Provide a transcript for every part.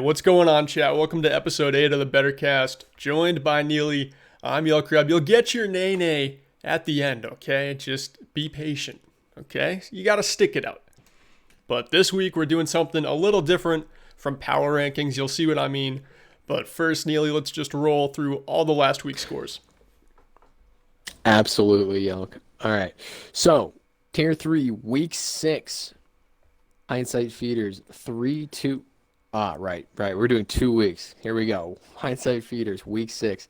what's going on, chat? Welcome to episode 8 of the BetterCast, joined by Neely. I'm Yelkreb. You'll get your nay at the end, okay? Just be patient, okay? You got to stick it out. But this week, we're doing something a little different from power rankings. You'll see what I mean. But first, Neely, let's just roll through all the last week's scores. Absolutely, Yelk. All right. So, Tier 3, Week 6. Hindsight Feeders, 3-2. Right. We're doing 2 weeks. Here we go. Hindsight Feeders, Week 6.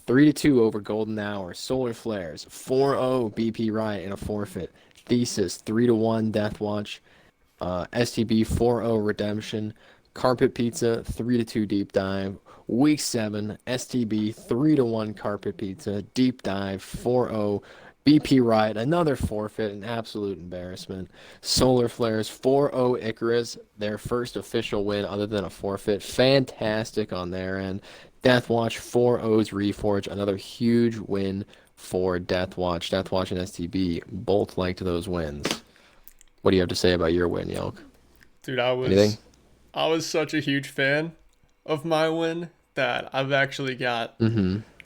3-2 over Golden Hour. Solar Flares, 4-0 BP Riot in a forfeit. Thesis, 3-1 Death Watch. STB, 4-0 Redemption. Carpet Pizza, 3-2 Deep Dive. Week 7, STB, 3-1 Carpet Pizza. Deep Dive, 4-0 BP Riot, another forfeit, an absolute embarrassment. Solar Flares, 4-0 Icarus, their first official win other than a forfeit. Fantastic on their end. Deathwatch, 4-0's Reforge, another huge win for Deathwatch. Deathwatch and STB both liked those wins. What do you have to say about your win, Yelk? Dude, Anything? I was such a huge fan of my win that I've actually got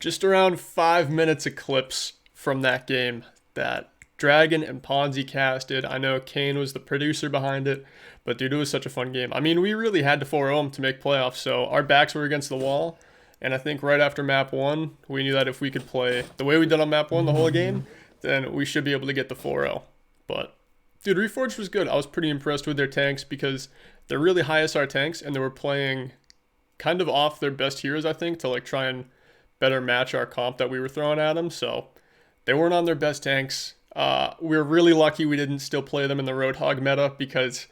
just around 5 minutes of clips from that game that Dragon and Ponzi casted. I know Kane was the producer behind it, but dude, it was such a fun game. I mean, we really had to 4-0 them to make playoffs, so our backs were against the wall, and I think right after map 1, we knew that if we could play the way we did on map 1 the whole game, then we should be able to get the 4-0. But dude, Reforged was good. I was pretty impressed with their tanks because they're really high SR tanks, and they were playing kind of off their best heroes, I think, to like try and better match our comp that we were throwing at them. So they weren't on their best tanks. We were really lucky we didn't still play them in the Roadhog meta because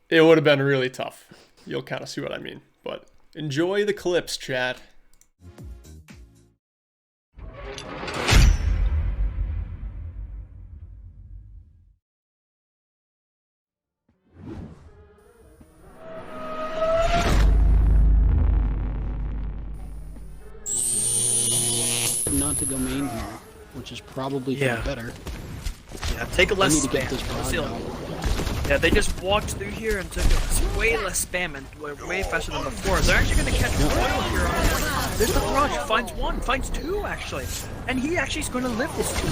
it would have been really tough. You'll kind of see what I mean. But enjoy the clips, chat. Not to go main here, which is probably for the better. Yeah, take a less need to spam. get this Honestly, yeah, they just walked through here and took way less spam and way faster than before. They're actually going to catch Royal here on the point. There's the barrage. Finds one, finds two actually. And he actually is going to live this two.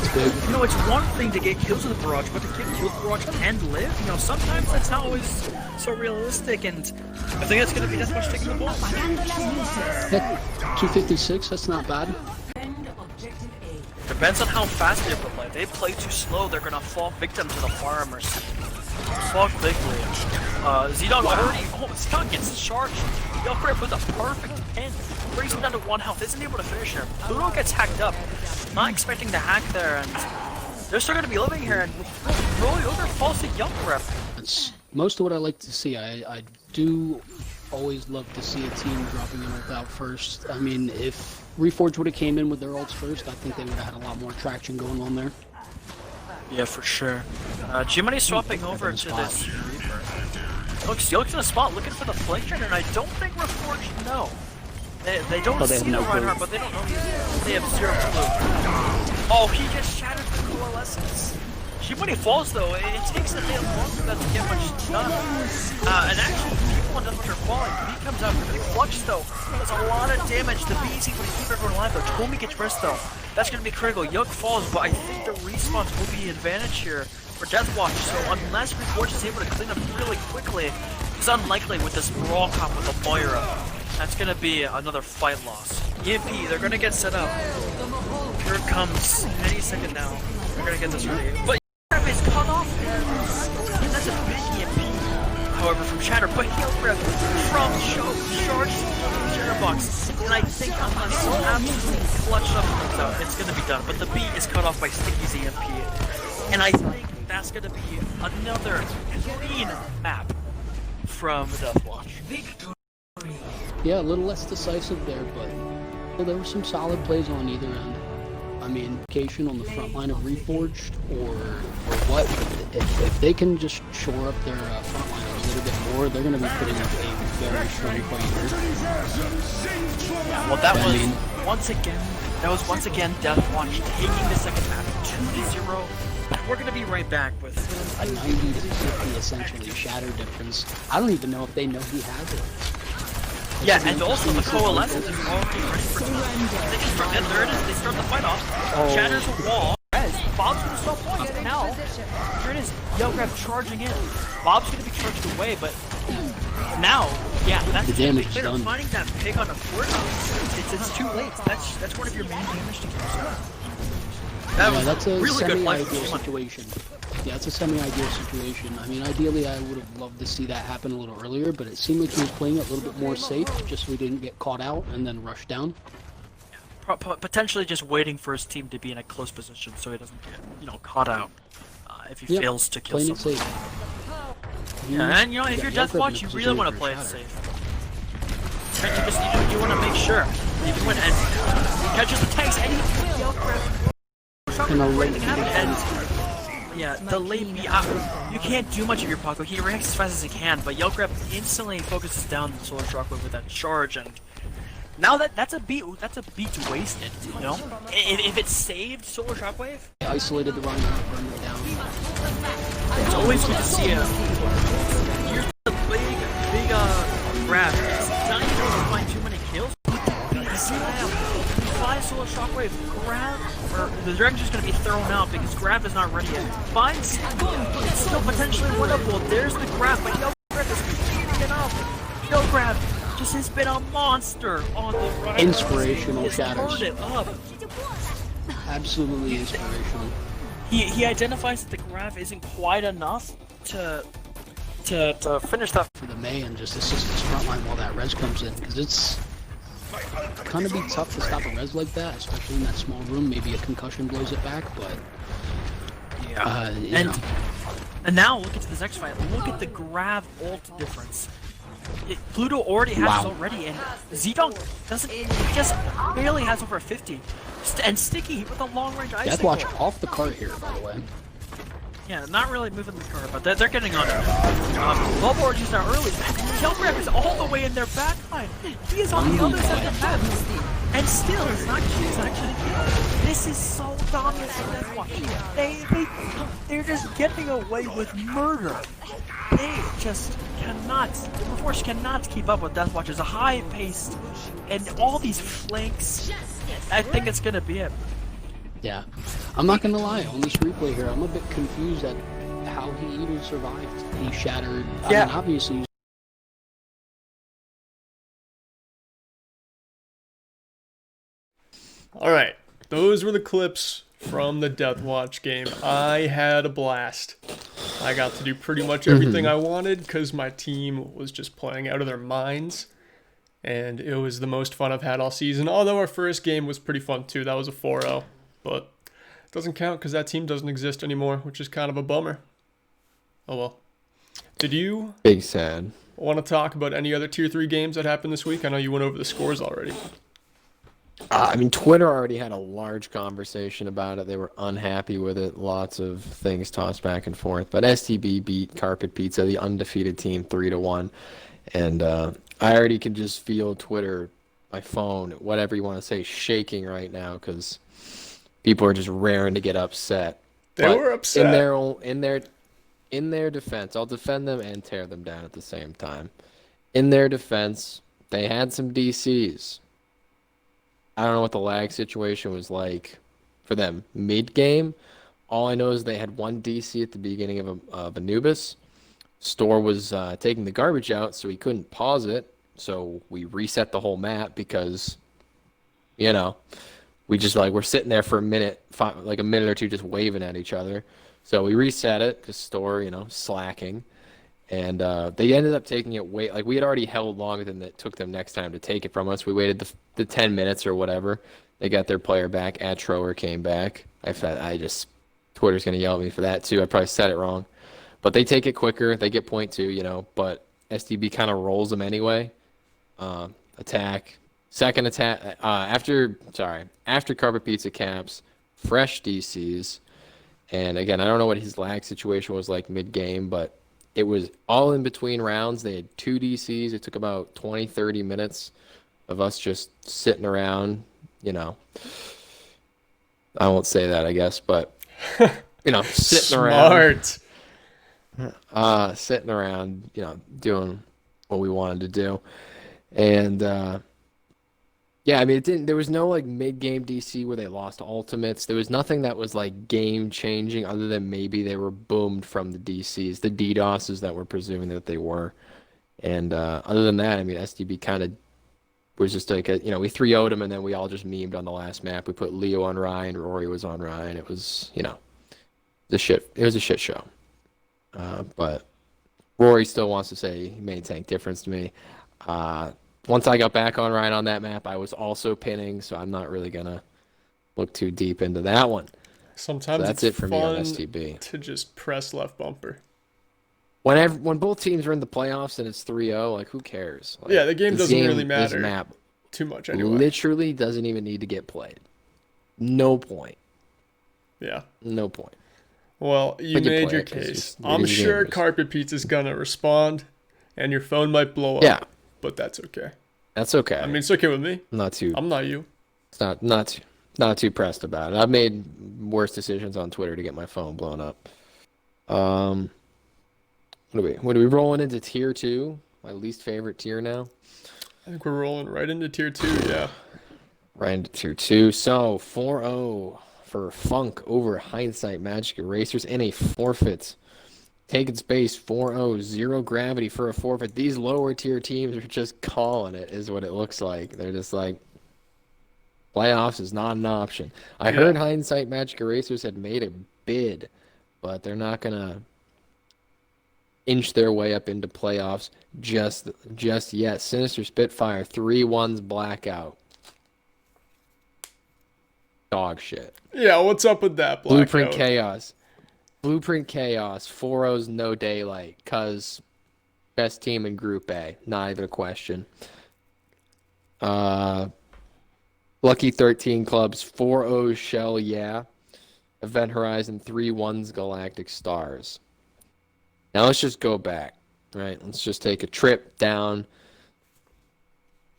You know, it's one thing to get kills with the barrage, but to get kills with the barrage and live, you know, sometimes that's not always so realistic. And I think that's going to be Deathwatch taking the ball. Heck, 256, that's not bad. Depends on how fast they play. If they play too slow, they're gonna fall victim to the farmers. Fall quickly. Zedog already. Oh, Zedog gets charged. Yelkreb with a perfect pin. Brings him down to 1 health. Isn't able to finish him. Pluto gets hacked up. Not expecting to hack there, and they're still gonna be living here. And Roy Ogre falls to Yelkreb. That's most of what I like to see. I do always love to see a team dropping an ult out first. I mean, if Reforge would have came in with their ults first, I think they would have had a lot more traction going on there. Yeah, for sure. G-Money swapping over to this Reaper. Looks in a spot looking for the flank turn, and I don't think Reforged know. They don't see the Reinhardt, but they don't know they have 0 clue. Oh, he just shattered the coalescence. G-Money falls though, it takes a bit long for that to get much done. And actually, people on Deathwatch are falling. B comes out really clutch though. Does a lot of damage. The B is able to keep everyone alive though. Tomi gets rest though. That's going to be critical. Yuk falls, but I think the respawns will be an advantage here for Deathwatch. So unless Reforge is able to clean up really quickly, it's unlikely with this brawl comp with a Moira. That's going to be another fight loss. EMP, they're going to get set up. Here it comes any second now. They're going to get this ready. But is cut off, and that's a big EMP. However, from Shatter, but Yelkreb from charge Shadowbox, and I think unless absolutely clutch up comes out, it's going to be done. But the B is cut off by Sticky's EMP, and I think that's going to be another clean map from Deathwatch. Yeah, a little less decisive there, but well, there were some solid plays on either end. I mean, location on the front line of Reforged or what, if they can just shore up their front line a little bit more, they're going to be putting up a very strong fight here. Yeah, well, that was once again Deathwatch taking the second map 2-0. We're going to be right back with a 90 to 50 essentially shatter difference. I don't even know if they know he has it. Yeah, and also the coalescence is already ready for time. They can start, and there it is, they start the fight off. Shatters a wall. Bob's gonna stop playing it now. Here it is. Yelkreb charging in. Bob's gonna be charged away, but now, yeah, that's the damage is done. Finding that pig on a fort, it's too late. That's one of your main damage to kill. That's a really semi-ideal situation. Yeah, it's a semi-ideal situation. I mean, ideally, I would have loved to see that happen a little earlier, but it seemed like he was playing it a little bit more safe, just so he didn't get caught out and then rush down. Potentially just waiting for his team to be in a close position so he doesn't get, caught out if he fails to kill someone. Playing it safe. Yeah, and if you're Deathwatch, you really want to play it safe. You want to make sure. Even when he catches the tanks and he the late beat. You can't do much of your Paco. He reacts as fast as he can, but Yelkreb instantly focuses down the Solar Shockwave with that charge, and now that's a beat wasted. If it saved Solar Shockwave, isolated the run, burned it down. it's always good to see it. Here's the big grab. It's not even going to find too many kills. Finds Solar Shockwave, grab, or the Dragon's just going to be thrown out because grab is not ready yet. Finds, it's still potentially winnable. There's the grab, but Yelkreb is speeding it up. Yelkreb just has been a monster on the right. Inspirational Shatters. It up. Absolutely inspirational. He identifies that the grab isn't quite enough to finish that. For the May and just assist his frontline while that res comes in, because it's kind of be tough to stop a res like that, especially in that small room. Maybe a concussion blows it back, but yeah. And now look into this next fight. Look at the grab ult difference. Pluto already has it already, and Zedong doesn't. He just barely has over 50. And Sticky with a long range ice. Deathwatch off the cart here, by the way. Yeah, not really moving the cart, but they're getting on it. Bubboard used that early. Yelkreb is all the way in their backline. He is on the other side of the map. And still, it's not actually killed. This is so dominant for Deathwatch. They're just getting away with murder. They just cannot. The Force cannot keep up with Deathwatch. It's a high pace, and all these flanks. I think it's gonna be it. Yeah, I'm not gonna lie, on this replay here, I'm a bit confused at how he even survived. He shattered. Yeah. I mean, obviously. Alright, those were the clips from the Deathwatch game. I had a blast. I got to do pretty much everything I wanted because my team was just playing out of their minds. And it was the most fun I've had all season. Although our first game was pretty fun too. That was a 4-0. But it doesn't count because that team doesn't exist anymore, which is kind of a bummer. Oh well. Did you Big sad. want to talk about any other Tier 3 games that happened this week? I know you went over the scores already. I mean, Twitter already had a large conversation about it. They were unhappy with it. Lots of things tossed back and forth. But STB beat Carpet Pizza, the undefeated team, 3-1. And I already can just feel Twitter, my phone, whatever you want to say, shaking right now because people are just raring to get upset. They were upset. In their defense, I'll defend them and tear them down at the same time. In their defense, they had some DCs. I don't know what the lag situation was like for them mid-game. All I know is they had one DC at the beginning of Anubis. Store was taking the garbage out, so he couldn't pause it. So we reset the whole map because, we just we're sitting there for a minute or two just waving at each other. So we reset it because Store, slacking. And they ended up taking it we had already held longer than it took them next time to take it from us. We waited the 10 minutes or whatever. They got their player back. Atroer came back. Twitter's going to yell at me for that too. I probably said it wrong. But they take it quicker. They get point two, but SDB kind of rolls them anyway. Attack. Second attack. After Carpet Pizza caps, fresh DCs. And again, I don't know what his lag situation was like mid-game, but it was all in between rounds. They had two DCs. It took about 20, 30 minutes of us just sitting around, I won't say that, I guess, but, sitting around. Smart. Sitting around, doing what we wanted to do. And yeah, I mean, it didn't. There was no like mid-game DC where they lost ultimates. There was nothing that was like game-changing, other than maybe they were boomed from the DCs, the DDoSes that we're presuming that they were. And other than that, I mean, SDB kind of was just like we 3-0'd them, and then we all just memed on the last map. We put Leo on Ryan, Rory was on Ryan. It was the shit. It was a shit show. But Rory still wants to say he made tank difference to me. Once I got back on Ryan on that map, I was also pinning, so I'm not really gonna look too deep into that one. Sometimes so that's it's it for fun me on STB. to just press left bumper. When both teams are in the playoffs and it's 3-0, like who cares? Like, Yeah, the game doesn't really matter this map too much anyway. Literally doesn't even need to get played. No point. Yeah. No point. Well, you made your case. I'm sure Carpet Pizza's gonna respond, and your phone might blow up. Yeah. But that's okay. That's okay. I mean, it's okay with me. I'm not you. It's not too pressed about it. I've made worse decisions on Twitter to get my phone blown up. What are we rolling into tier 2? My least favorite tier now. I think we're rolling right into tier 2, yeah. Right into tier 2. So 4-0 for Funk over Hindsight Magic Erasers in a forfeit. Taking space 4-0, 0 gravity for a forfeit. These lower tier teams are just calling it, is what it looks like. They're just like, playoffs is not an option. I heard Hindsight Magic Erasers had made a bid, but they're not going to inch their way up into playoffs just yet. Sinister Spitfire, 3-1s blackout. Dog shit. Yeah, what's up with that blackout? Blueprint Chaos, 4-0s, no daylight, cause best team in Group A, not even a question. Lucky 13 Clubs, 4-0s Shell, yeah. Event Horizon, 3-1s Galactic Stars. Now let's just go back, right? Let's just take a trip down.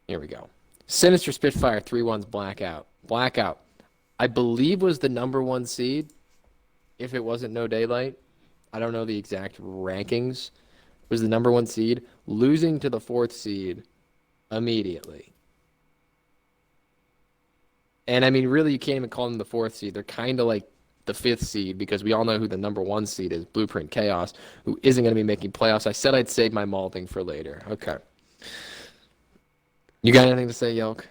Here we go. Sinister Spitfire, 3-1s Blackout. Blackout, I believe, was the number 1 seed. If it wasn't no daylight, I don't know the exact rankings. It was the number 1 seed, losing to the 4th seed immediately. And I mean, really, you can't even call them the 4th seed. They're kind of like the 5th seed, because we all know who the number 1 seed is, Blueprint Chaos, who isn't going to be making playoffs. I said I'd save my malding for later. Okay. You got anything to say, Yelk?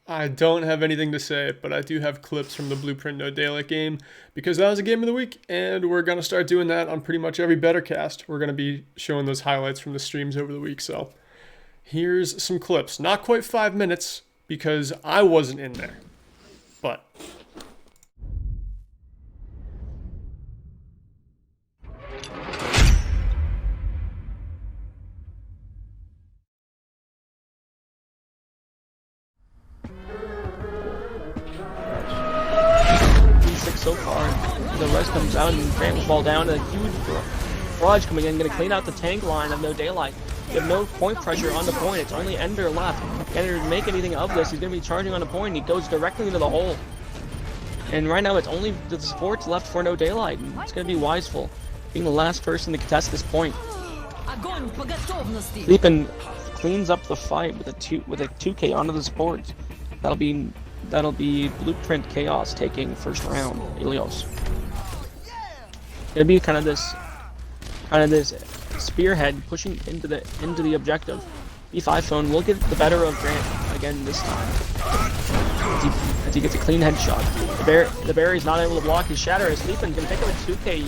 I don't have anything to say, but I do have clips from the Blueprint No Daylight game, because that was a game of the week, and we're going to start doing that on pretty much every BetterCast. We're going to be showing those highlights from the streams over the week, so here's some clips. Not quite 5 minutes, because I wasn't in there, but... So far, the rest comes out and Grant will fall down. A huge barrage coming in, going to clean out the tank line of No Daylight. You have no point pressure on the point. It's only Ender left. Ender to make anything of this, he's going to be charging on the point. He goes directly into the hole. And right now, it's only the supports left for No Daylight. And it's going to be Wiseful being the last person to contest this point. Leapin cleans up the fight with a 2K onto the supports. That'll be Blueprint Chaos taking first round. Ilios. It'll be kind of this spearhead pushing into the objective. B5 phone will get the better of Grant again this time. As he gets a clean headshot. The Barry's not able to block his shatter. As Sleepin can pick up a 2K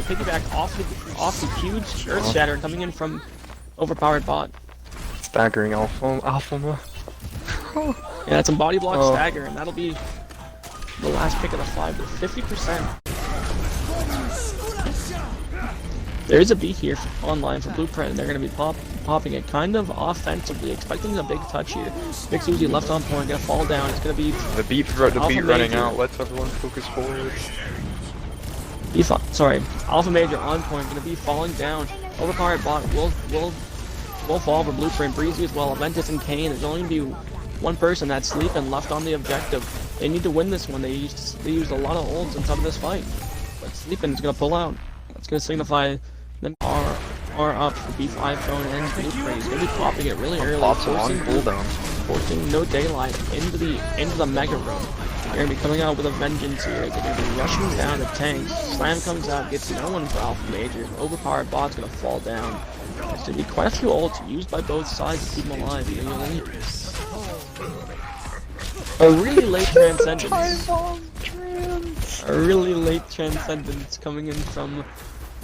piggyback off the huge Earth Shatter coming in from overpowered bot. Staggering Alpha. Yeah, it's a body block stagger, and that'll be the last pick of the 5 with 50%. There is a B here online for Blueprint, and they're going to be popping it kind of offensively, expecting a big touch here. Big Suzy left on point, going to fall down. It's going to be the beat running out. Let's everyone focus forward. Alpha Major on point, going to be falling down. Overpowered bot will fall for Blueprint. Breezy as well. Aventus and Kane. There's only going to be one person that's sleeping left on the objective. They need to win this one. They used a lot of ults inside of this fight. But Sleepin is going to pull out. That's going to signify them are are up for Beef iPhone and Blueprint. He's gonna be popping it really early, forcing No Daylight into the Mega Room. They're gonna be coming out with a vengeance here. They're gonna be rushing down the tanks. Slam comes out, gets no one for Alpha Major. Overpowered bot's gonna fall down. There's gonna be quite a few ults used by both sides to keep them alive. A really late transcendence. A really late transcendence coming in from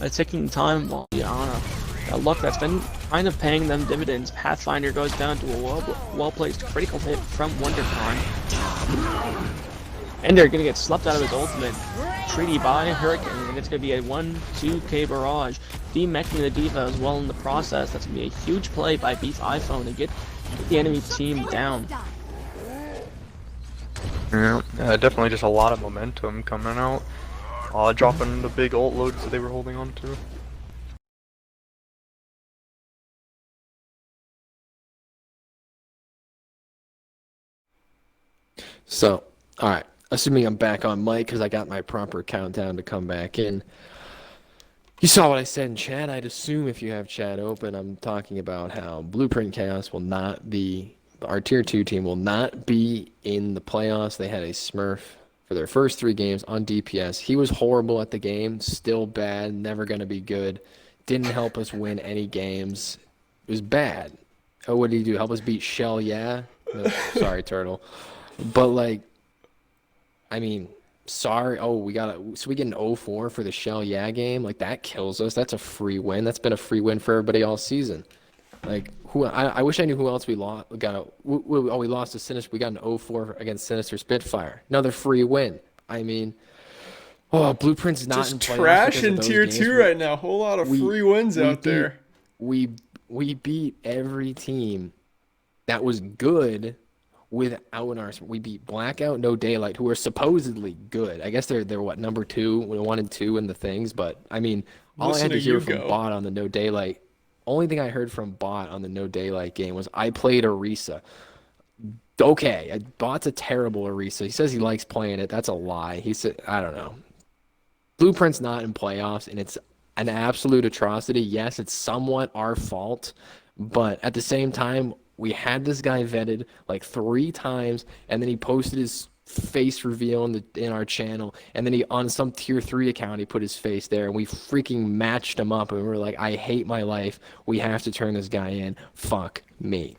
a ticking time bomb. Yana. That luck that's been kind of paying them dividends. Pathfinder goes down to a well-placed critical hit from WonderCon. And they're gonna get slept out of his ultimate. Treaty by Hurricane, and it's gonna be a 1-2K barrage. Demeching the Diva as well in the process. That's gonna be a huge play by Beef iPhone to get the enemy team down. Yeah, definitely just a lot of momentum coming out. Dropping the big ult loads that they were holding on to. So, alright. Assuming I'm back on mic because I got my proper countdown to come back in. You saw what I said in chat. I'd assume if you have chat open, I'm talking about how Blueprint Chaos will not be, our Tier 2 team will not be in the playoffs. They had a Smurf for their first 3 games on DPS. He was horrible at the game, still bad, never going to be good. Didn't help us win any games. It was bad. Oh, what did he do? Help us beat Shell, yeah? No, sorry, Turtle. But, like, I mean, sorry. Oh, we get an 0-4 for the Shell Yeah game. Like, that kills us. That's a free win. That's been a free win for everybody all season. Like, I wish I knew who else we lost. We lost to Sinister. We got an 0-4 against Sinister Spitfire. Another free win. I mean, Blueprint's not just in playoffs trash in because of Tier those 2 games. right now. Whole lot of free wins out there. We beat every team that was good without our. We beat Blackout, No Daylight, who are supposedly good. I guess they're what, number 2, 1 and 2 in the things. But I mean, all I had to hear from Bot on the No Daylight. Only thing I heard from Bot on the No Daylight game was I played Orisa. Okay, Bot's a terrible Orisa. He says he likes playing it. That's a lie. He said, I don't know. Blueprint's not in playoffs, and it's an absolute atrocity. Yes, it's somewhat our fault, but at the same time, we had this guy vetted like 3 times, and then he posted his face reveal in our channel, and then he on some Tier 3 account he put his face there, and we freaking matched him up, and we were like, I hate my life, we have to turn this guy in, fuck me.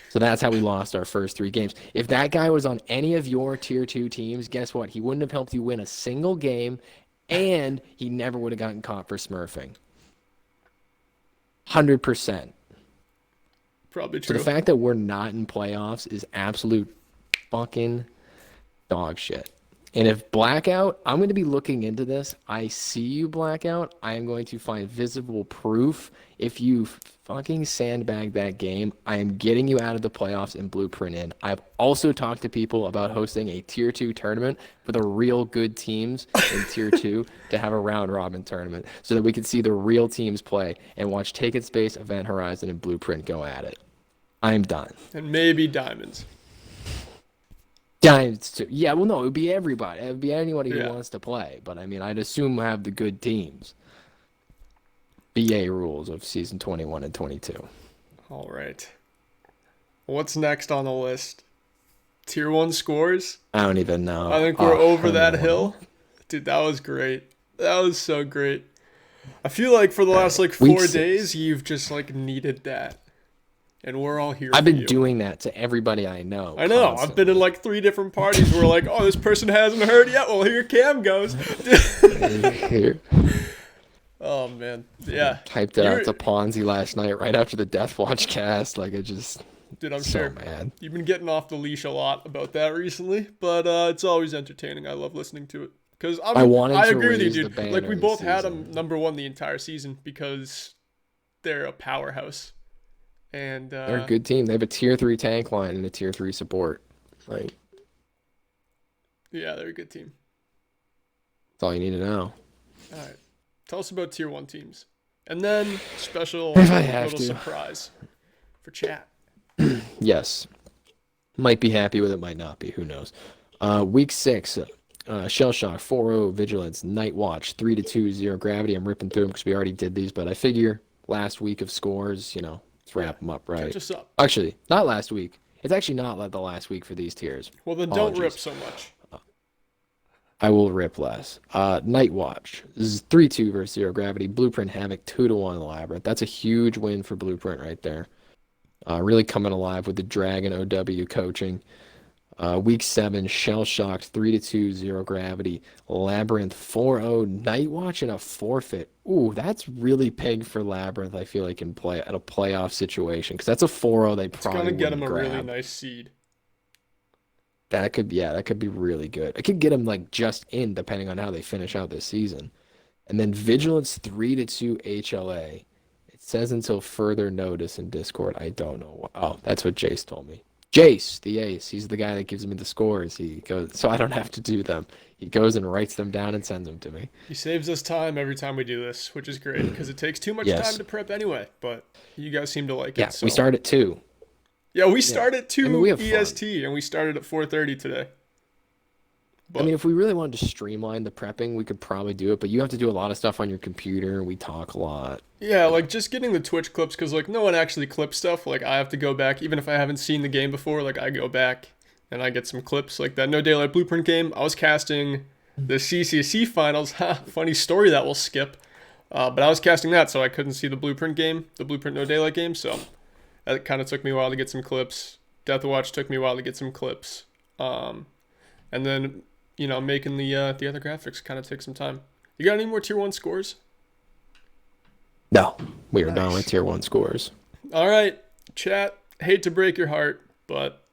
So that's how we lost our first 3 games. If that guy was on any of your Tier 2 teams, guess what? He wouldn't have helped you win a single game, and he never would have gotten caught for smurfing. 100%. Probably true. So the fact that we're not in playoffs is absolute fucking dog shit. And if Blackout, I'm going to be looking into this. I see you, Blackout. I am going to find visible proof. If you fucking sandbag that game, I am getting you out of the playoffs and Blueprint in. I've also talked to people about hosting a Tier 2 tournament for the real good teams in Tier 2 to have a round-robin tournament so that we can see the real teams play and watch Take It Space, Event Horizon, and Blueprint go at it. I'm done. And maybe Diamonds. Diamonds too. Yeah, well, no, it would be everybody. It would be anybody who wants to play. But, I mean, I'd assume we have the good teams. BA rules of Season 21 and 22. All right. What's next on the list? Tier 1 scores? I don't even know. I think we're over that hill. Dude, that was great. That was so great. I feel like for the last, 4 days, you've just, needed that. And we're all here. I've been doing that to everybody I know. I know. Constantly. I've been in 3 different parties where oh, this person hasn't heard yet. Well, here Cam goes. Oh man, yeah. Typed it out to Ponzi last night right after the Deathwatch cast. Dude, I'm so sure mad. You've been getting off the leash a lot about that recently, but it's always entertaining. I love listening to it because I agree with you, dude. We both had them number 1 the entire season because they're a powerhouse. And they're a good team. They have a Tier 3 tank line and a Tier 3 support. Yeah, they're a good team. That's all you need to know. All right. Tell us about Tier 1 teams. And then special little surprise for chat. Yes. Might be happy with it, might not be. Who knows? Week 6, Shell Shock, 4-0, Vigilance, Night Watch, 3-2, Zero Gravity. I'm ripping through them because we already did these, but I figure last week of scores, let's wrap them up, right? Catch us up. Actually, not last week. It's actually not like the last week for these tiers. Well, then don't rip so much. I will rip less. Night Watch. This is 3-2 versus Zero Gravity. Blueprint Havoc 2-1 Labyrinth. That's a huge win for Blueprint right there. Really coming alive with the Dragon OW coaching. Week 7, Shell Shocked 3-2 Zero Gravity. Labyrinth 4-0 Night Watch and a forfeit. Ooh, that's really big for Labyrinth. I feel like in play at a playoff situation because that's a 4-0 they probably It's gonna get him a grab. really nice seed. That could be really good. It could get them like just in, depending on how they finish out this season. And then Vigilance 3-2 HLA. It says until further notice in Discord. I don't know what. Oh, that's what Jace told me. Jace, the ace. He's the guy that gives me the scores. He goes, so I don't have to do them. He goes and writes them down and sends them to me. He saves us time every time we do this, which is great because it takes too much time to prep anyway. But you guys seem to like it. Yeah, So. we start at 2. Yeah, we start at 2 we have EST, and we started at 4:30 today. But, I mean, if we really wanted to streamline the prepping, we could probably do it, but you have to do a lot of stuff on your computer, and we talk a lot. yeah, like just getting the Twitch clips, because like no one actually clips stuff. Like I have to go back, even if I haven't seen the game before, like I go back and I get some clips. Like that No Daylight Blueprint game, I was casting the CCC finals. Funny story that we'll skip. But I was casting that, so I couldn't see the Blueprint game, the Blueprint No Daylight game, so that kind of took me a while to get some clips. Death Watch took me a while to get some clips. And then, making the other graphics kind of takes some time. You got any more Tier 1 scores? No, we are done with Tier 1 scores. All right, chat. Hate to break your heart, but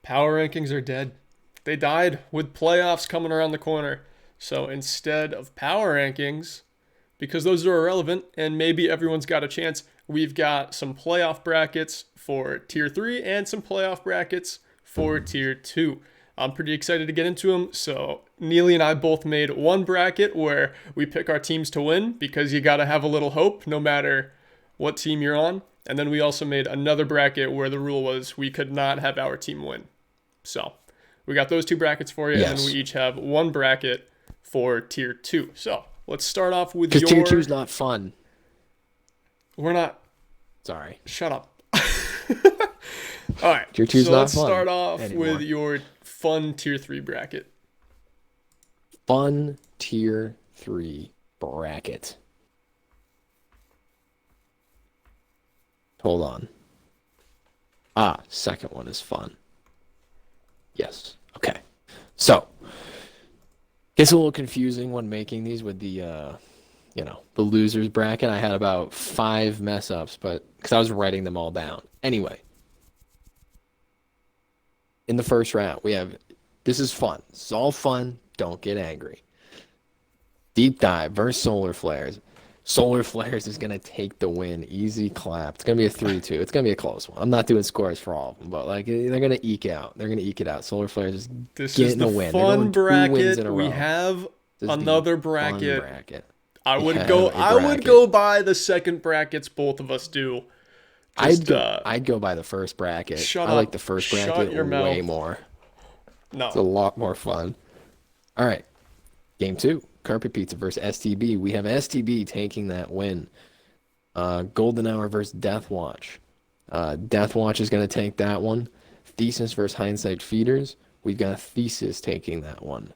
power rankings are dead. They died with playoffs coming around the corner. So instead of power rankings, because those are irrelevant and maybe everyone's got a chance, we've got some playoff brackets for Tier 3 and some playoff brackets for Tier 2. I'm pretty excited to get into them. So Neely and I both made one bracket where we pick our teams to win because you got to have a little hope no matter what team you're on. And then we also made another bracket where the rule was we could not have our team win. So we got those two brackets for you, and then we each have one bracket for Tier 2. So let's start off with your... Because Tier 2 is not fun. We're not... Sorry. Shut up. All right. Tier 2 is so not let's fun start off anymore. with your fun Tier 3 bracket. Fun Tier 3 bracket. Hold on. Second one is fun. Yes. Okay. So, gets a little confusing when making these with the losers bracket. I had about 5 mess ups, but because I was writing them all down. Anyway, in the first round, we have, this is fun. This is all fun. Don't get angry. Deep Dive versus Solar Flares. Solar Flares is going to take the win. Easy clap. It's going to be a 3-2. It's going to be a close one. I'm not doing scores for all of them, but like they're going to eke out. They're going to eke it out. Solar Flares is getting a win. Fun bracket. We have another bracket. I would go by the second brackets both of us do. I'd go by the first bracket. I like the first bracket way more. No. It's a lot more fun. All right. Game 2. Carpet Pizza versus STB. We have STB taking that win. Golden Hour versus Death Watch. Death Watch is going to take that one. Thesis versus Hindsight Feeders. We've got Thesis taking that one.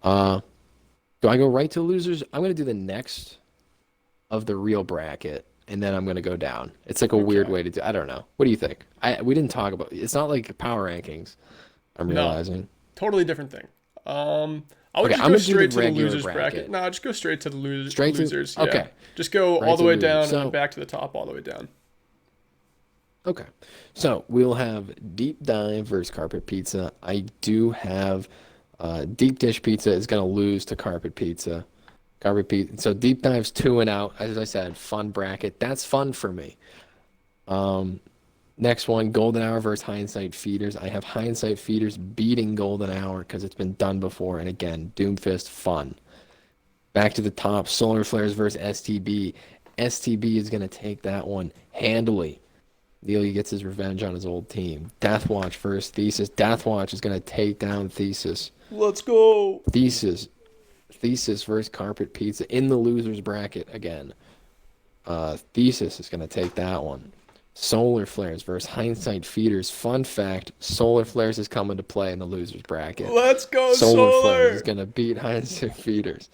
Do I go right to losers? I'm going to do the next of the real bracket, and then I'm going to go down. It's like a weird way to do. I don't know. What do you think? We didn't talk about. It's not like power rankings. I'm realizing. No, totally different thing. I would just go straight to the losers bracket. No, just go straight to the losers. Yeah. Okay. Just go all the way down and then back to the top all the way down. Okay. So we'll have Deep Dive versus Carpet Pizza. I do have Deep Dish Pizza is going to lose to Carpet Pizza. So Deep Dive's 2 and out. As I said, fun bracket. That's fun for me. Next one, Golden Hour versus Hindsight Feeders. I have Hindsight Feeders beating Golden Hour because it's been done before. And again, Doomfist, fun. Back to the top, Solar Flares versus STB. STB is going to take that one handily. Neely gets his revenge on his old team. Death Watch versus Thesis. Death Watch is going to take down Thesis. Let's go. Thesis versus Carpet Pizza in the losers bracket again. Thesis is going to take that one. Solar Flares versus Hindsight Feeders. Fun fact, Solar Flares is coming to play in the losers bracket. Let's go, Solar Flares Solar! is going to beat Hindsight Feeders.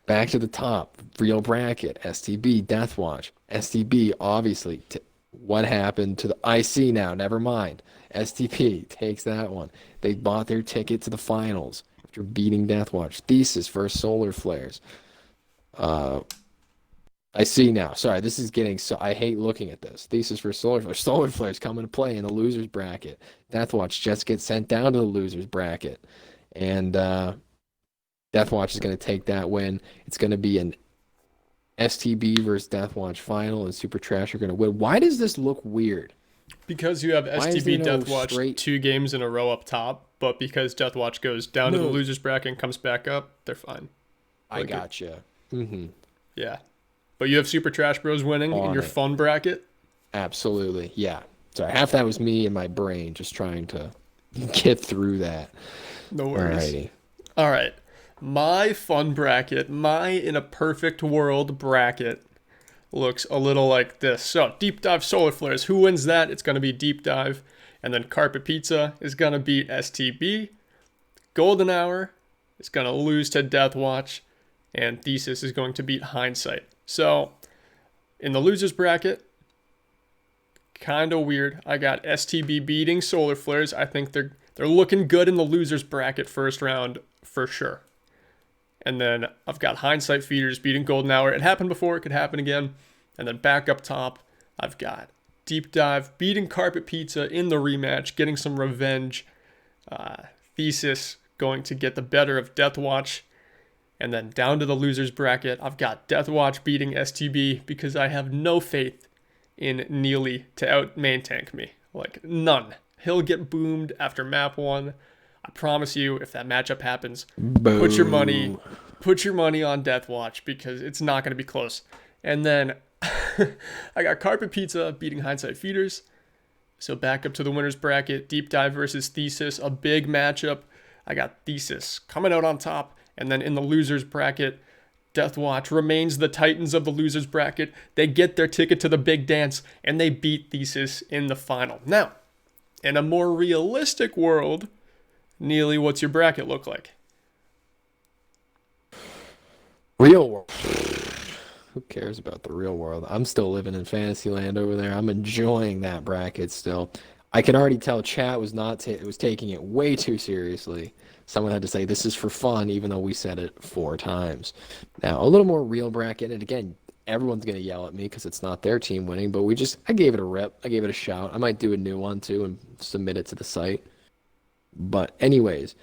Back to the top, real bracket, STB, Deathwatch. STB, obviously, what happened to the IC now? Never mind. STP takes that one. They bought their ticket to the finals after beating Deathwatch. Thesis versus Solar Flares. I see now. Sorry, this is getting so. I hate looking at this. Thesis versus Solar Flares. Solar Flares coming to play in the losers bracket. Deathwatch just gets sent down to the losers bracket, and Deathwatch is going to take that win. It's going to be an STB versus Deathwatch final, and Super Trash are going to win. Why does this look weird? Because you have STB there no Deathwatch straight- 2 games in a row up top, but because Deathwatch goes down to the losers bracket and comes back up, they're fine. I gotcha. Mm-hmm. Yeah. But you have Super Trash Bros winning in your fun bracket? Absolutely. Yeah. Sorry, half that was me and my brain just trying to get through that. No worries. Alrighty. All right. My fun bracket, my in a perfect world bracket, looks a little like this. So, Deep Dive Solar Flares. Who wins that? It's going to be Deep Dive. And then Carpet Pizza is going to beat STB. Golden Hour is going to lose to Deathwatch. And Thesis is going to beat Hindsight. So, in the losers bracket, kind of weird. I got STB beating Solar Flares. I think they're looking good in the losers bracket first round for sure. And then I've got Hindsight Feeders beating Golden Hour. It happened before. It could happen again. And then back up top, I've got Deep Dive beating Carpet Pizza in the rematch, getting some revenge. Thesis going to get the better of Deathwatch. And then down to the losers bracket, I've got Deathwatch beating STB because I have no faith in Neely to out main tank me. Like, none. He'll get boomed after map 1. I promise you, if that matchup happens, put your money on Deathwatch because it's not going to be close. And then I got Carpet Pizza beating Hindsight Feeders. So back up to the winners bracket, Deep Dive versus Thesis, a big matchup. I got Thesis coming out on top. And then in the losers bracket, Deathwatch remains the titans of the losers bracket. They get their ticket to the big dance, and they beat Thesis in the final. Now, in a more realistic world, Neely, what's your bracket look like? Real world. Who cares about the real world? I'm still living in Fantasyland over there. I'm enjoying that bracket still. I can already tell chat was not it was taking it way too seriously. Someone had to say this is for fun, even though we said it 4 times. Now, a little more real bracket, and again, everyone's going to yell at me because it's not their team winning, but I gave it a rip. I gave it a shout. I might do a new one, too, and submit it to the site. But anyways,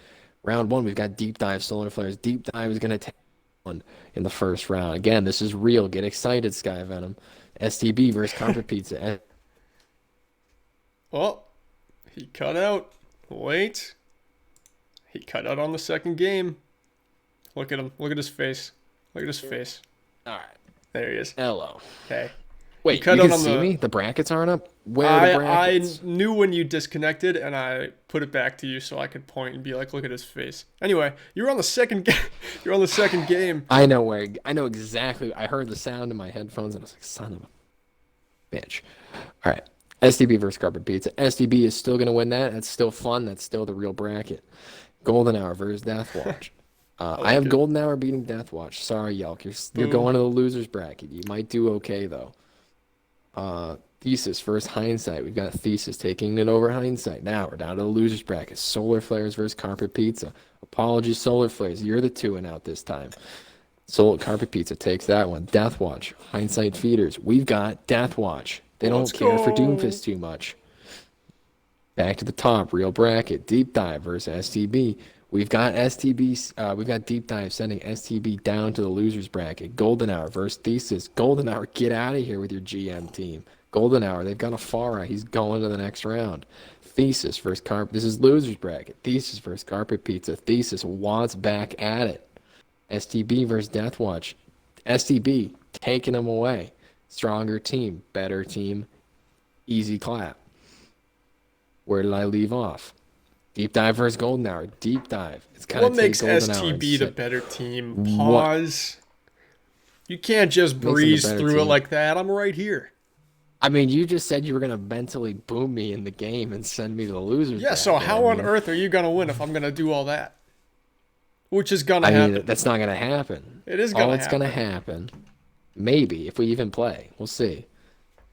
round 1, we've got Deep Dive Solar Flares. Deep Dive is going to take one in the first round. Again, this is real. Get excited, Sky Venom. STB versus Carpet Pizza. Oh, he cut out. Wait. He cut out on the second game. Look at him. Look at his face. Look at his face. All right. There he is. Hello. Okay. Wait, you can see me? The brackets aren't up? Where are the brackets? I knew when you disconnected, and I put it back to you so I could point and be like, look at his face. Anyway, you're on the second game. You're on the second game. I know exactly. I heard the sound in my headphones, and I was like, son of a bitch. All right. STB versus Carpet Pizza. STB is still going to win that. That's still fun. That's still the real bracket. Golden Hour versus Deathwatch. I have Golden Hour beating Deathwatch. Sorry, Yelk. You're going to the losers bracket. You might do okay, though. Thesis versus Hindsight. We've got Thesis taking it over Hindsight. Now we're down to the losers bracket. Solar Flares versus Carpet Pizza. Apologies, Solar Flares. You're the 2-and-out this time. Carpet Pizza takes that one. Deathwatch. Hindsight Feeders. We've got Deathwatch. They don't care for Doomfist too much. Back to the top, real bracket, Deep Dive versus STB. We've got we've got Deep Dive sending STB down to the losers bracket. Golden Hour versus Thesis. Golden Hour, get out of here with your GM team. Golden Hour, they've got a Farah. He's going to the next round. Thesis versus Carpet. This is losers bracket. Thesis versus Carpet Pizza. Thesis wants back at it. STB versus Deathwatch. STB taking them away. Stronger team, better team, easy clap. Where did I leave off? Deep Dive versus Golden Hour. Deep Dive. It's kind What of makes STB the better team? Pause. You can't just Makes them a breeze better through it team. like that. I'm right here. I mean, you just said you were gonna mentally boom me in the game and send me to the losers. Yeah, so bracket. how I on mean, earth are you going to win if I'm going to do all that? Which is going to I happen. mean, that's not gonna happen. It is going All to it's happen. gonna happen, maybe if we even play, we'll see.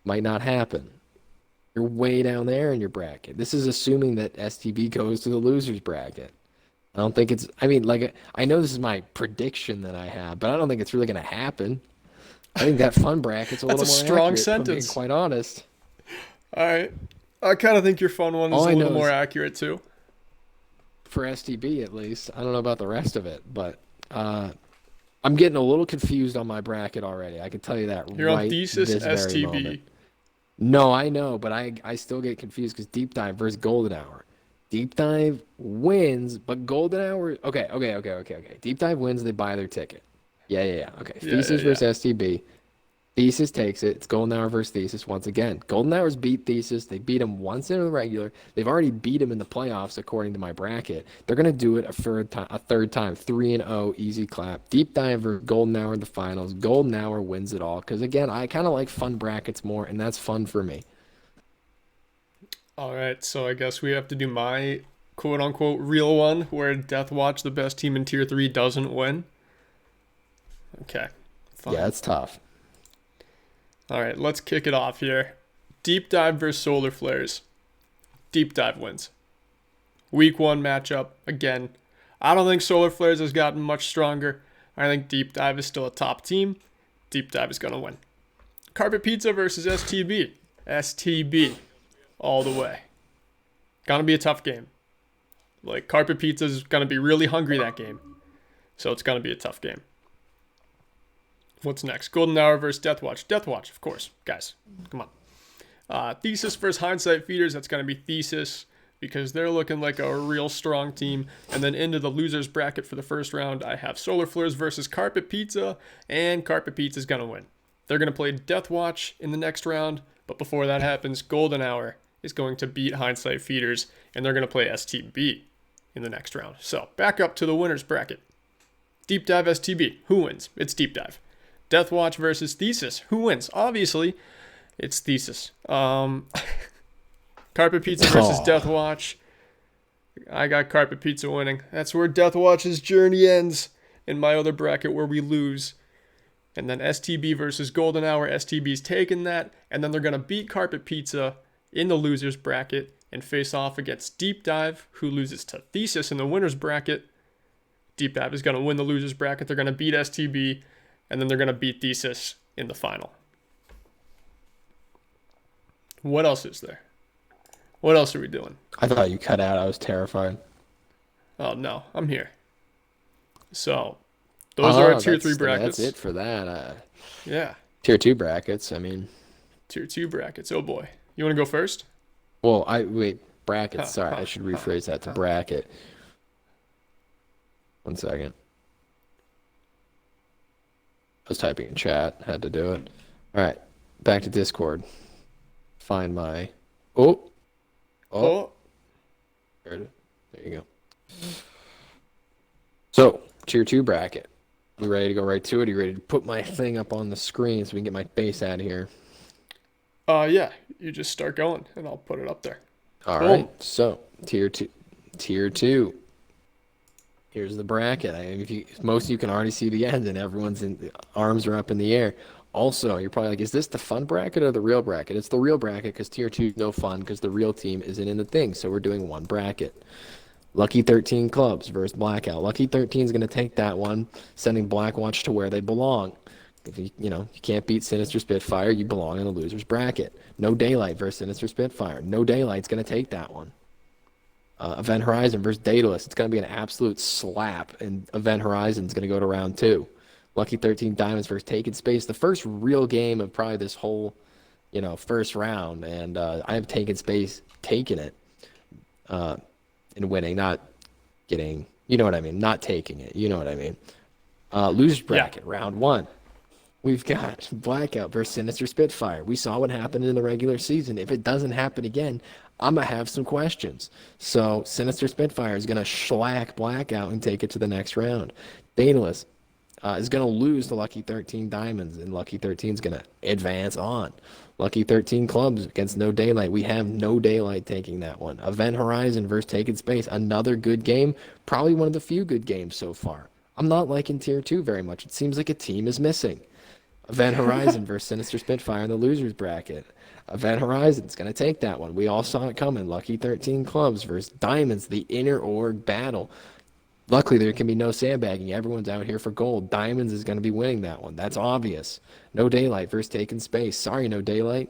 Might not happen. You're way down there in your bracket. This is assuming that STB goes to the losers bracket. I don't think it's. I mean, like I know this is my prediction that I have, but I don't think it's really gonna happen. I think that fun bracket's a That's little a more strong accurate, if I'm being sentence. quite honest. All right. I kind of think your fun one is All a I little know more is- accurate too. For STB at least. I don't know about the rest of it, but I'm getting a little confused on my bracket already. I can tell you that You're right on Thesis this very STB. moment. No, I know, but I still get confused because Deep Dive versus Golden Hour. Deep Dive wins, but Golden Hour. Okay. Deep Dive wins, they buy their ticket. Yeah. Okay. Yeah, Thesis yeah. versus STB. Thesis takes it. It's Golden Hour versus Thesis once again. Golden Hour's beat Thesis. They beat him once in the regular. They've already beat him in the playoffs according to my bracket. They're gonna do it a third time. 3-0, easy clap. Deep Dive versus Golden Hour in the finals. Golden Hour wins it all. Because again, I kind of like fun brackets more, and that's fun for me. All right, so I guess we have to do my quote unquote real one where Death Watch, the best team in Tier 3, doesn't win. Okay. Fine. Yeah, it's tough. All right, let's kick it off here. Deep Dive versus Solar Flares. Deep Dive wins. Week 1 matchup. Again, I don't think Solar Flares has gotten much stronger. I think Deep Dive is still a top team. Deep Dive is going to win. Carpet Pizza versus STB. STB. All the way. Gonna be a tough game. Like, Carpet Pizza is going to be really hungry that game. So it's going to be a tough game. What's next? Golden Hour versus Death Watch. Death Watch, of course. Guys, come on. Thesis versus Hindsight Feeders. That's going to be Thesis because they're looking like a real strong team. And then into the losers bracket for the first round, I have Solar Flares versus Carpet Pizza, and Carpet Pizza is going to win. They're going to play Death Watch in the next round, but before that happens, Golden Hour is going to beat Hindsight Feeders, and they're going to play STB in the next round. So back up to the winners bracket. Deep Dive STB. Who wins? It's Deep Dive. Death Watch versus Thesis. Who wins? Obviously, it's Thesis. Carpet Pizza versus Death Watch. I got Carpet Pizza winning. That's where Death Watch's journey ends in my other bracket where we lose. And then STB versus Golden Hour. STB's taking that. And then they're going to beat Carpet Pizza in the losers bracket and face off against Deep Dive, who loses to Thesis in the winners bracket. Deep Dive is going to win the losers bracket. They're going to beat STB. And then they're going to beat Thesis in the final. What else is there? What else are we doing? I thought you cut out. I was terrified. Oh, no. I'm here. So, those are our Tier 3 brackets. That's it for that. Yeah. Tier 2 brackets, I mean. Tier 2 brackets. Oh, boy. You want to go first? Well, brackets. Sorry, I should rephrase that to bracket. 1 second. I was typing in chat. Had to do it. All right. Back to Discord. Find my... Oh. There you go. So, Tier 2 bracket. You ready to go right to it? Are you ready to put my thing up on the screen so we can get my face out of here? Yeah. You just start going, and I'll put it up there. All right. So, Tier 2. Here's the bracket. Most of you can already see the end, and the arms are up in the air. Also, you're probably like, is this the fun bracket or the real bracket? It's the real bracket because Tier 2 is no fun because the real team isn't in the thing. So we're doing one bracket. Lucky 13 Clubs versus Blackout. Lucky 13 is going to take that one, sending Blackwatch to where they belong. If you can't beat Sinister Spitfire, you belong in the loser's bracket. No Daylight versus Sinister Spitfire. No Daylight's going to take that one. Event Horizon versus Daedalus. It's going to be an absolute slap, and Event Horizon's going to go to round 2. Lucky 13 Diamonds versus Taken Space. The first real game of probably this whole, first round, and I have Taken Space taking it and winning, not getting, not taking it. You know what I mean? Losers bracket, round 1. We've got Blackout versus Sinister Spitfire. We saw what happened in the regular season. If it doesn't happen again, I'm going to have some questions. So Sinister Spitfire is going to shellac Blackout and take it to the next round. Daedalus is going to lose to Lucky 13 Diamonds, and Lucky 13 is going to advance on. Lucky 13 Clubs against No Daylight. We have No Daylight taking that one. Event Horizon versus Taken Space. Another good game. Probably one of the few good games so far. I'm not liking Tier 2 very much. It seems like a team is missing. Event Horizon versus Sinister Spitfire in the losers bracket. Event Horizon's going to take that one. We all saw it coming. Lucky 13 Clubs versus Diamonds, the inner org battle. Luckily, there can be no sandbagging. Everyone's out here for gold. Diamonds is going to be winning that one. That's obvious. No Daylight versus Taken Space. Sorry, No Daylight.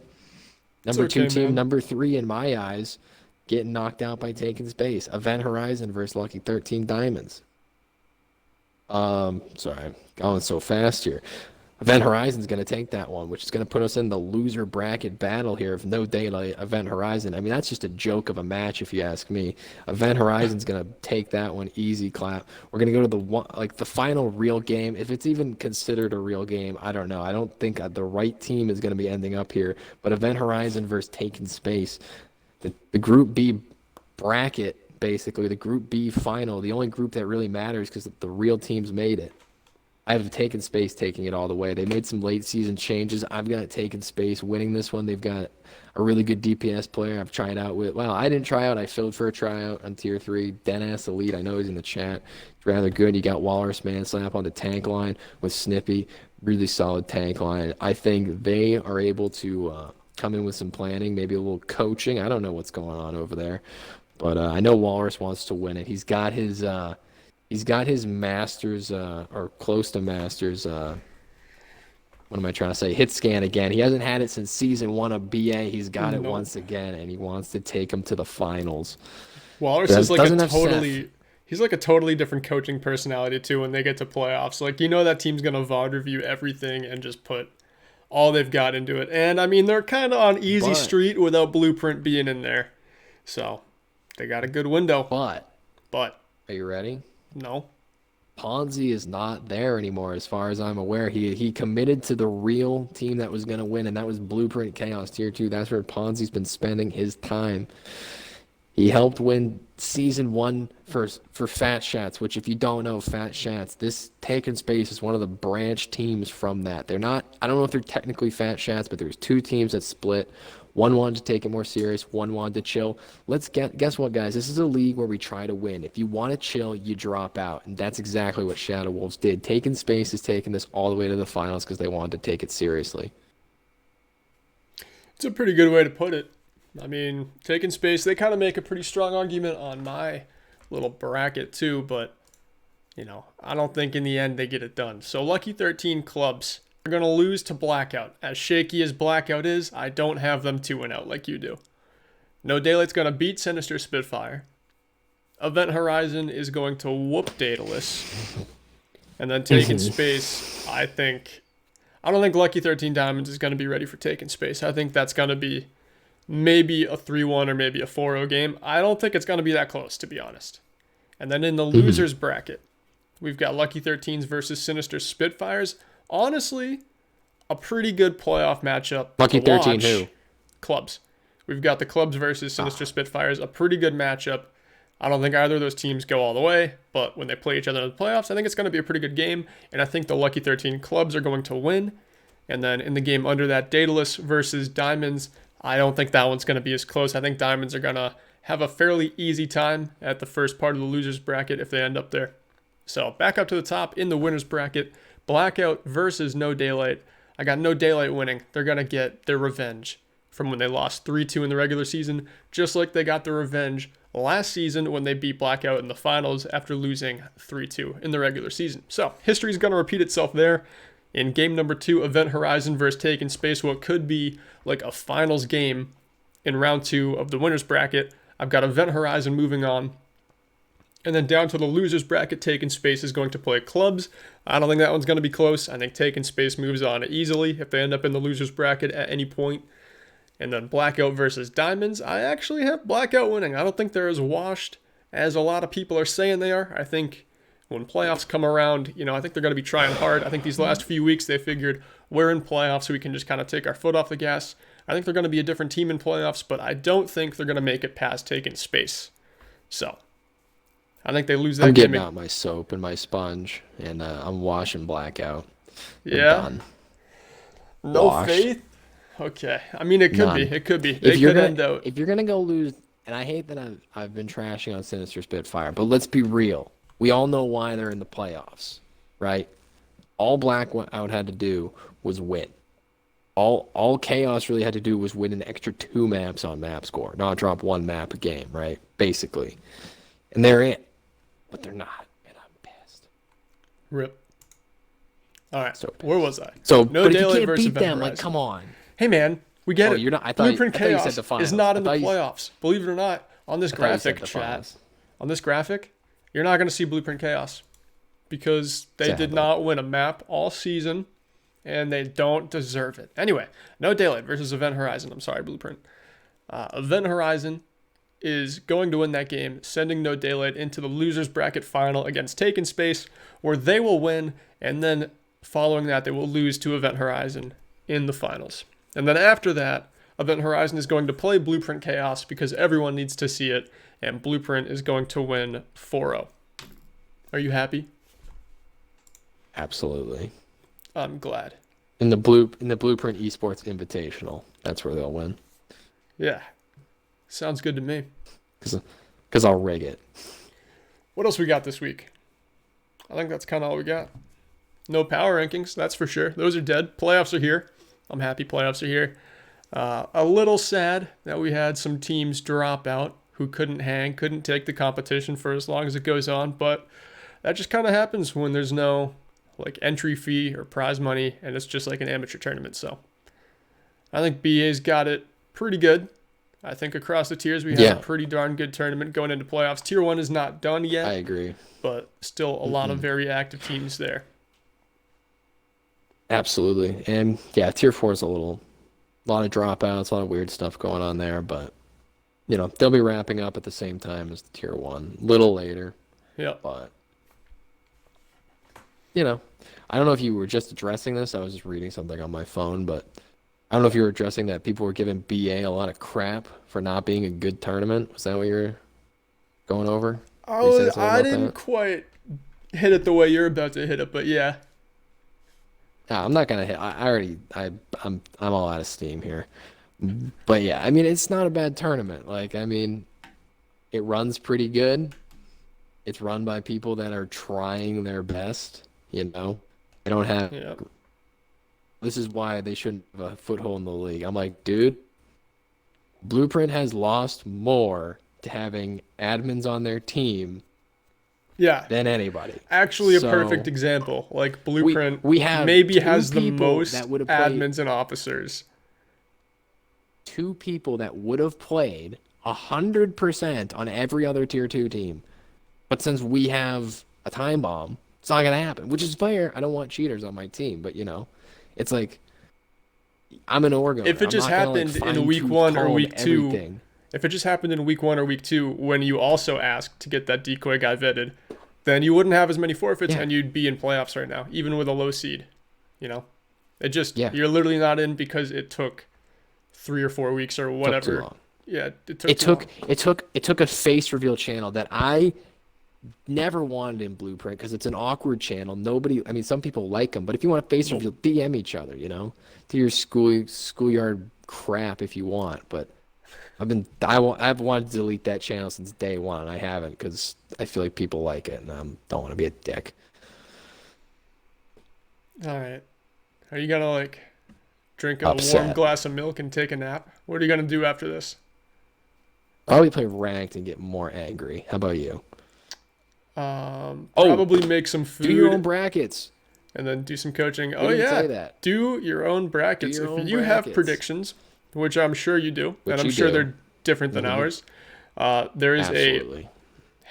Number 2 team, man. Number 3 in my eyes, getting knocked out by Taken Space. Event Horizon versus Lucky 13 Diamonds. Sorry, I'm going so fast here. Event Horizon's going to take that one, which is going to put us in the loser bracket battle here of No Daylight, Event Horizon. I mean, that's just a joke of a match, if you ask me. Event Horizon's going to take that one, easy clap. We're going to go to the final real game. If it's even considered a real game, I don't know. I don't think the right team is going to be ending up here. But Event Horizon versus Taken Space, the Group B bracket, basically, the Group B final, the only group that really matters because the real teams made it. I have Taken Space taking it all the way. They made some late season changes. I've got Taken Space winning this one. They've got a really good DPS player I've tried out with. Well, I didn't try out. I filled for a tryout on Tier 3. Deadass Elite. I know he's in the chat. He's rather good. You got Walrus Manslap on the tank line with Snippy. Really solid tank line. I think they are able to come in with some planning, maybe a little coaching. I don't know what's going on over there. But I know Walrus wants to win it. He's got his Masters, or close to Masters, what am I trying to say? Hit scan again. He hasn't had it since Season 1 of BA. He's got it once again, and he wants to take him to the finals. Walrus is like he's like a totally different coaching personality, too, when they get to playoffs. Like, you know that team's going to VOD review everything and just put all they've got into it. And, I mean, they're kind of on easy street without Blueprint being in there. So, they got a good window. But. Are you ready? No. Ponzi is not there anymore as far as I'm aware. He committed to the real team that was going to win, and that was Blueprint Chaos Tier 2. That's where Ponzi's been spending his time. He helped win Season 1 for Fat Shats, which if you don't know, Fat Shats, this Taken Space is one of the branch teams from that. They're not, I don't know if they're technically Fat Shats, but there's 2 teams that split. One wanted to take it more serious, one wanted to chill. Guess what, guys? This is a league where we try to win. If you want to chill, you drop out. And that's exactly what Shadow Wolves did. Taken Space is taking this all the way to the finals because they wanted to take it seriously. It's a pretty good way to put it. I mean, Taken Space, they kind of make a pretty strong argument on my little bracket too, but, you know, I don't think in the end they get it done. So Lucky 13 Clubs are going to lose to Blackout. As shaky as Blackout is, I don't have them 2-0 like you do. No Daylight's going to beat Sinister Spitfire. Event Horizon is going to whoop Daedalus. And then Taken Space, I don't think Lucky 13 Diamonds is going to be ready for Taken Space. I think that's going to be maybe a 3-1 or maybe a 4-0 game. I don't think it's going to be that close, to be honest. And then in the losers bracket, we've got Lucky 13s versus Sinister Spitfires. Honestly, a pretty good playoff matchup. Lucky 13 who? Clubs. We've got the Clubs versus Sinister Spitfires. A pretty good matchup. I don't think either of those teams go all the way, but when they play each other in the playoffs, I think it's going to be a pretty good game, and I think the Lucky 13 Clubs are going to win. And then in the game under that, Daedalus versus Diamonds, I don't think that one's going to be as close. I think Diamonds are going to have a fairly easy time at the first part of the losers bracket if they end up there. So back up to the top in the winners bracket, Blackout versus No Daylight. I got No Daylight winning. They're going to get their revenge from when they lost 3-2 in the regular season, just like they got their revenge last season when they beat Blackout in the finals after losing 3-2 in the regular season. So history's going to repeat itself there. In game number 2, Event Horizon versus Taken Space, what could be like a finals game in round 2 of the winners bracket. I've got Event Horizon moving on. And then down to the losers bracket, Taken Space is going to play Clubs. I don't think that one's going to be close. I think Taken Space moves on easily if they end up in the losers bracket at any point. And then Blackout versus Diamonds. I actually have Blackout winning. I don't think they're as washed as a lot of people are saying they are. I think when playoffs come around, I think they're going to be trying hard. I think these last few weeks they figured we're in playoffs so we can just kind of take our foot off the gas. I think they're going to be a different team in playoffs, but I don't think they're going to make it past Taken Space. So I think they lose that I'm game. getting out my soap and my sponge, and I'm washing Blackout. We're Yeah. done. No Washed. faith. Okay. I mean, it could be. None. It could be. They could end out. If you're gonna go lose, and I hate that I've been trashing on Sinister Spitfire, but let's be real. We all know why they're in the playoffs, right? All Blackout had to do was win. All Chaos really had to do was win an extra 2 maps on map score, not drop 1 map a game, right? Basically. And they're in. But they're not, and I'm pissed. Rip. All right. So pissed. Where was I? So, no but if you daylight can't versus beat Event them, Horizon. like, come on. Hey, man, we get it. You're not. Blueprint I thought you Chaos said the finals. is not in the I thought you- playoffs. Believe it or not, on this I thought you said graphic, the chat, finals. on this graphic, you're not going to see Blueprint Chaos because they did Sadly. not win a map all season, and they don't deserve it. Anyway, no daylight versus Event Horizon. I'm sorry, Blueprint. Event Horizon is going to win that game, sending No Daylight into the losers bracket final against Taken Space, where they will win, and then following that, they will lose to Event Horizon in the finals. And then after that, Event Horizon is going to play Blueprint Chaos because everyone needs to see it, and Blueprint is going to win 4-0. Are you happy? Absolutely. I'm glad. In the Blueprint Esports Invitational, that's where they'll win. Yeah. Sounds good to me. Because I'll rig it. What else we got this week? I think that's kind of all we got. No power rankings, that's for sure. Those are dead. Playoffs are here. I'm happy playoffs are here. A little sad that we had some teams drop out who couldn't take the competition for as long as it goes on, but that just kind of happens when there's no like entry fee or prize money and it's just like an amateur tournament. So I think BA's got it pretty good. I think across the tiers we have a pretty darn good tournament going into playoffs. Tier 1 is not done yet. I agree. But still a lot of very active teams there. Absolutely. And yeah, Tier 4 is a lot of dropouts, a lot of weird stuff going on there, but they'll be wrapping up at the same time as the Tier 1, a little later. Yeah. But I don't know if you were just addressing this. I was just reading something on my phone, but I don't know if you were addressing that people were giving BA a lot of crap for not being a good tournament. Was that what you were going over? I didn't quite hit it the way you're about to hit it, but yeah. Nah, I'm not gonna hit. I'm all out of steam here. But yeah, I mean, it's not a bad tournament. Like, I mean, it runs pretty good. It's run by people that are trying their best. They don't have. Yeah. This is why they shouldn't have a foothold in the league. I'm like, dude, Blueprint has lost more to having admins on their team than anybody. Actually, a perfect example. Like Blueprint we have maybe has the people most that would have played, admins and officers. 2 people that would have played 100% on every other Tier 2 team. But since we have a time bomb, it's not going to happen, which is fair. I don't want cheaters on my team, but it's like, I'm an Orgo. If it just happened in week 1 or week 2, if it just happened in week 1 or week 2 when you also asked to get that decoy guy vetted, then you wouldn't have as many forfeits and you'd be in playoffs right now, even with a low seed. It just you're literally not in because it took 3 or 4 weeks or whatever. It took too long. Yeah, it took a face reveal channel that I never wanted in Blueprint because it's an awkward channel. Some people like them, but if you want a face reveal, DM each other, do your schoolyard crap if you want. But I've wanted to delete that channel since day one. I haven't because I feel like people like it and I don't want to be a dick. All right. Are you gonna drink a warm glass of milk and take a nap? What are you gonna do after this? I'll probably play ranked and get more angry. How about you? Probably make some food. Do your own brackets. And then do some coaching. Say that. Do your own brackets. If you have predictions, which I'm sure you do, and I'm sure they're different than ours, there is a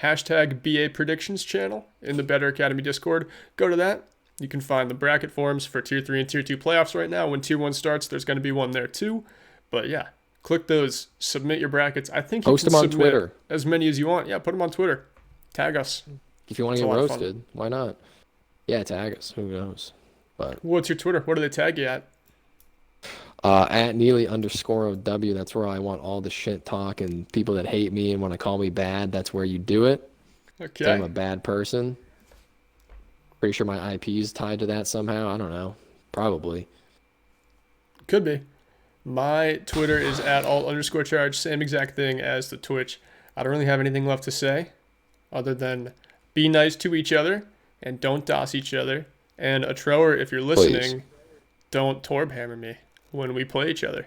hashtag BA predictions channel in the Better Academy Discord. Go to that. You can find the bracket forms for Tier 3 and Tier 2 playoffs right now. When Tier 1 starts, there's going to be one there too. But yeah, click those. Submit your brackets. I think you post can them on submit Twitter. As many as you want. Yeah, put them on Twitter. Tag us. If you want to get roasted, why not? Yeah, tag us. Who knows? But what's your Twitter? What do they tag you at? At Neely_OW. That's where I want all the shit talk and people that hate me and want to call me bad. That's where you do it. Okay. I'm a bad person. Pretty sure my IP is tied to that somehow. I don't know. Probably. Could be. My Twitter is at alt_charge. Same exact thing as the Twitch. I don't really have anything left to say other than be nice to each other and don't DOS each other. And a Trower, if you're listening, don't Torb hammer me when we play each other.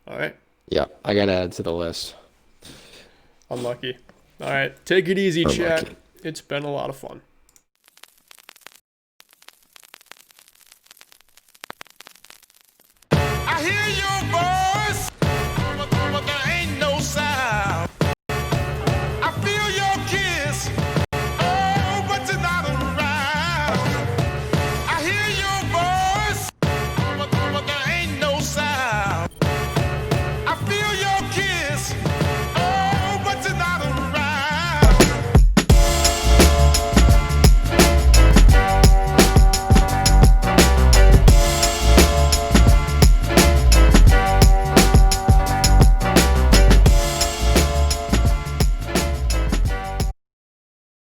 All right? Yeah, I got to add to the list. Unlucky. All right. Take it easy, chat. It's been a lot of fun.